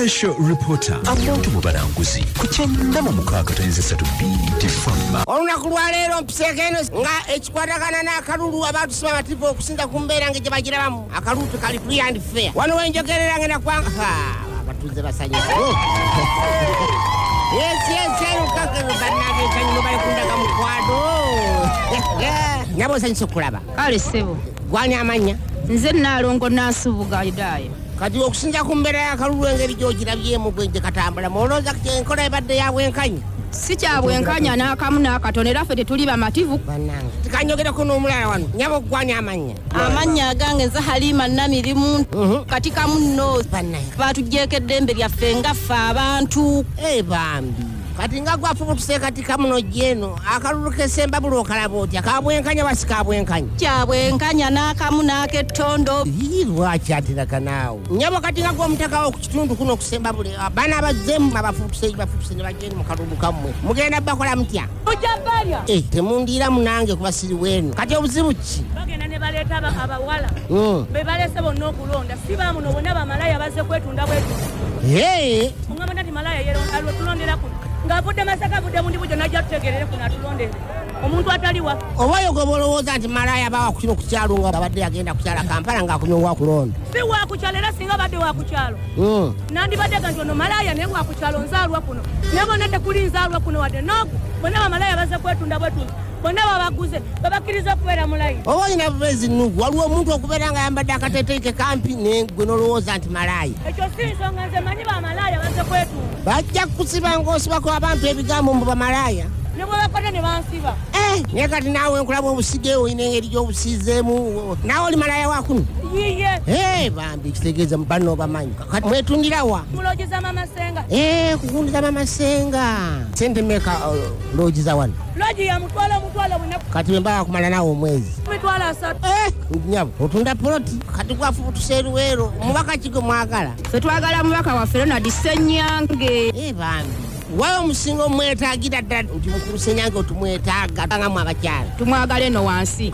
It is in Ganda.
Special Reporter Omubalanguzi kuchenda mu mukaka tayinza 3 tifamba olunaku lwa leero mpiseeko nga ekikwatagana n'akalulu abantu sibamativu okusinza ku mbeera nga gye bagirabamu akalulu tekali free and fair wano wenjogerera ngenda kwanga abatuuze basanyufu lukakano bannabekanyumo bali kundaga mukwado nabo osanyusa okulaba kale ssebo gwani amanya nze Naalongo Naasubuga Idaayo kati okusinza ku mbeera y'akalulu engeri gy'ogirabyemu gwenje katambula molowooza enkola ebadde ya bwenkanya si kya bwenkanya n'akamu n'akatono era ffe tetuli bamativu bannange tikanyogerako n'omulala wano nyabo gwani amanya amanya agange nze Halima Namirimu kati kamu nno bannange batuggyeko eddembe lyaffe nga ffe abantu bambi kati nga gwafubutuse kati kamuno jeno akalulu kesemba bulo kalaba otya kabwenkanya basi kabwenkanya kyabwenkanya n'akamu n'akettondo lwaki atira kanaawo nyabo kati nga gw'omutakawo ku kitundu kuno okusemba bule abaana abazzemu abafubutuse ne bajeni mu kalulu kammwe mugenda bakola mutya ojambalya temundiira munange kuba siri wenu kati obuzibu ki bagenda ne baleeta abawala be balese bonna okulonda si bamuno bonna bamalaya bazze kwetunda bwetunda ongamba nti malaya tulondera kuno ng'avudde Masaka avudde bundi bujjo najja tutegerere kuno atulondere omuntu ataliwa obayo gwe bolowooza nti malaya bawa kukino ku kyalo nga abadde agenda kukyala Kampala ng'akunywa wakulonda si wakukyalo era singa badde wakukyalo nandibadde ga nti ono malaya naye wakukyalo nzaalwa kuno naye bonna tekuli nzaalwa kuno wadde noogu bonna bamalaya bazze kwetunda bwetunda bonna babaguze babakkiriza okubeera mulayi oba olina bubeezi nnugu waliwo omuntu okubeera nga ayambadde akateeteeke kampi negwe n'olowooza nti malaya ekyo si nsonga nze manyi bamalaya bazze kwetunda bajja kukusiba ng'osibako abantu ebigambo mbu bamalaya ne bwe bakola ne bansiba naye kati naawe nkulaba obusige olina engeri gy'obusiizeemu naawe oli malaya wakuno yiye bambi kitegeeza banno obamanyi kati mwetundirawa mulogiza Mama Senga kukundiza Mama Senga sente meka logiza wano logi ya mutwalo bunaku kati wembaga kumala naawe omwezi mitwalo 3 nyabo otunda poloti kati gwafubutuse eruweero omubaka kigo mwagala ffe twagala mubaka waffe Ronald Ssenyange bambi wawe omusinga omwetaagira ddala nti mukulu Ssenyange otumwetaaga nga mu abakyala tumwagala eno wansi